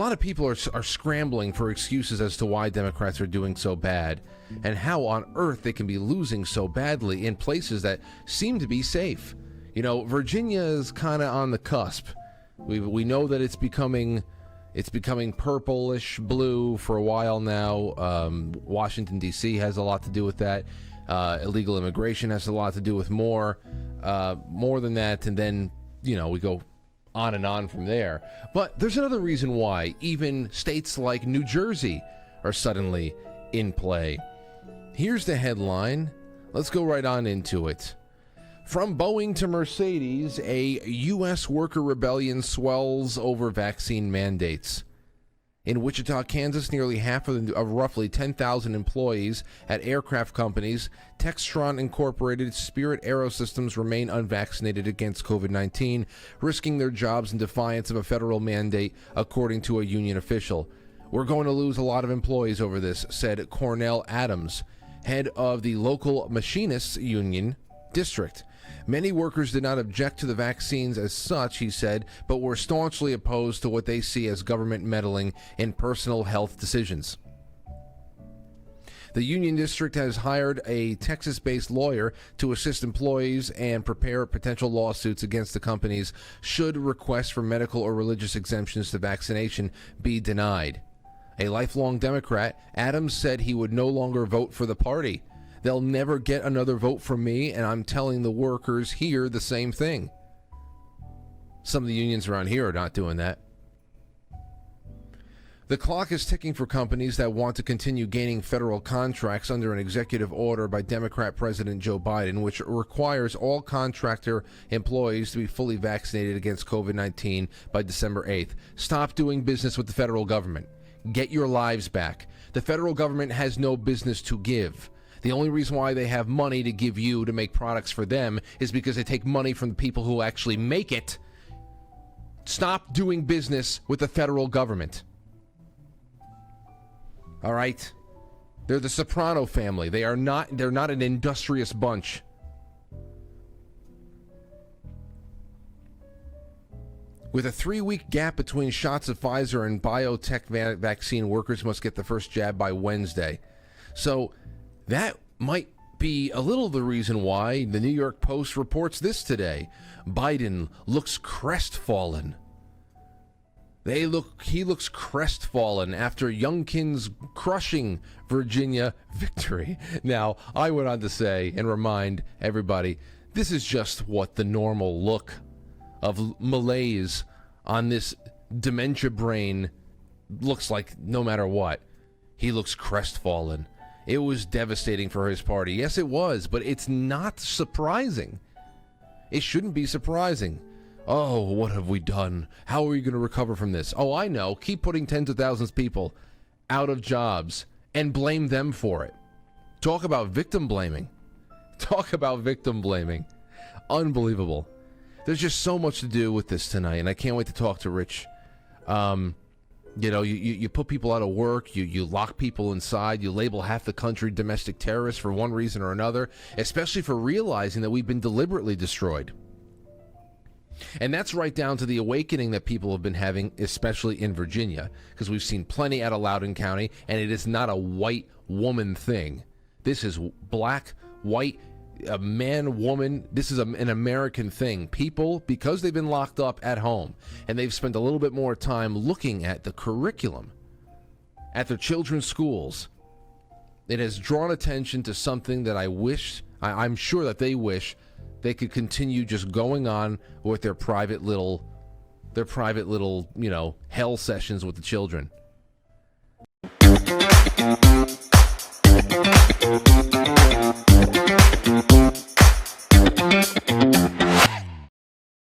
lot of people are scrambling for excuses as to why Democrats are doing so bad and how on earth they can be losing so badly in places that seem to be safe. You know, Virginia is kind of on the cusp. We know that it's becoming purplish blue for a while now. Washington, D.C. has a lot to do with that. Illegal immigration has a lot to do with more than that. And then, you know, we go on and on from there. But there's another reason why even states like New Jersey are suddenly in play. Here's the headline. Let's go right on into it. From Boeing to Mercedes, a U.S. worker rebellion swells over vaccine mandates. In Wichita, Kansas, nearly half of roughly 10,000 employees at aircraft companies Textron Incorporated, Spirit Aerosystems remain unvaccinated against COVID-19, risking their jobs in defiance of a federal mandate, according to a union official. We're going to lose a lot of employees over this, said Cornell Adams, head of the local machinists union district. Many workers did not object to the vaccines as such, he said, but were staunchly opposed to what they see as government meddling in personal health decisions. The union district has hired a Texas-based lawyer to assist employees and prepare potential lawsuits against the companies should requests for medical or religious exemptions to vaccination be denied. A lifelong Democrat, Adams said he would no longer vote for the party. They'll never get another vote from me, and I'm telling the workers here the same thing. Some of the unions around here are not doing that. The clock is ticking for companies that want to continue gaining federal contracts under an executive order by Democrat President Joe Biden, which requires all contractor employees to be fully vaccinated against COVID-19 by December 8th. Stop doing business with the federal government. Get your lives back. The federal government has no business to give. The only reason why they have money to give you to make products for them is because they take money from the people who actually make it. Stop doing business with the federal government. All right? They're the Soprano family. They're not an industrious bunch. With a 3-week gap between shots of Pfizer and biotech vaccine, workers must get the first jab by Wednesday. So that might be a little the reason why the New York Post reports this today. Biden looks crestfallen. He looks crestfallen after Youngkin's crushing Virginia victory. Now, I went on to say and remind everybody, this is just what the normal look of malaise on this dementia brain looks like no matter what. He looks crestfallen. It was devastating for his party. Yes, it was, but it's not surprising. It shouldn't be surprising. Oh, what have we done? How are we going to recover from this? Oh, I know. Keep putting tens of thousands of people out of jobs and blame them for it. Talk about victim blaming. Talk about victim blaming. Unbelievable. There's just so much to do with this tonight, and I can't wait to talk to Rich. You know, you put people out of work, you lock people inside, you label half the country domestic terrorists for one reason or another, especially for realizing that we've been deliberately destroyed. And that's right down to the awakening that people have been having, especially in Virginia, because we've seen plenty out of Loudoun County, and it is not a white woman thing. This is black, white, a man, woman. This is an American thing. People, because they've been locked up at home and they've spent a little bit more time looking at the curriculum at their children's schools, it has drawn attention to something that I'm sure that they wish they could continue just going on with their private little, you know, hell sessions with the children.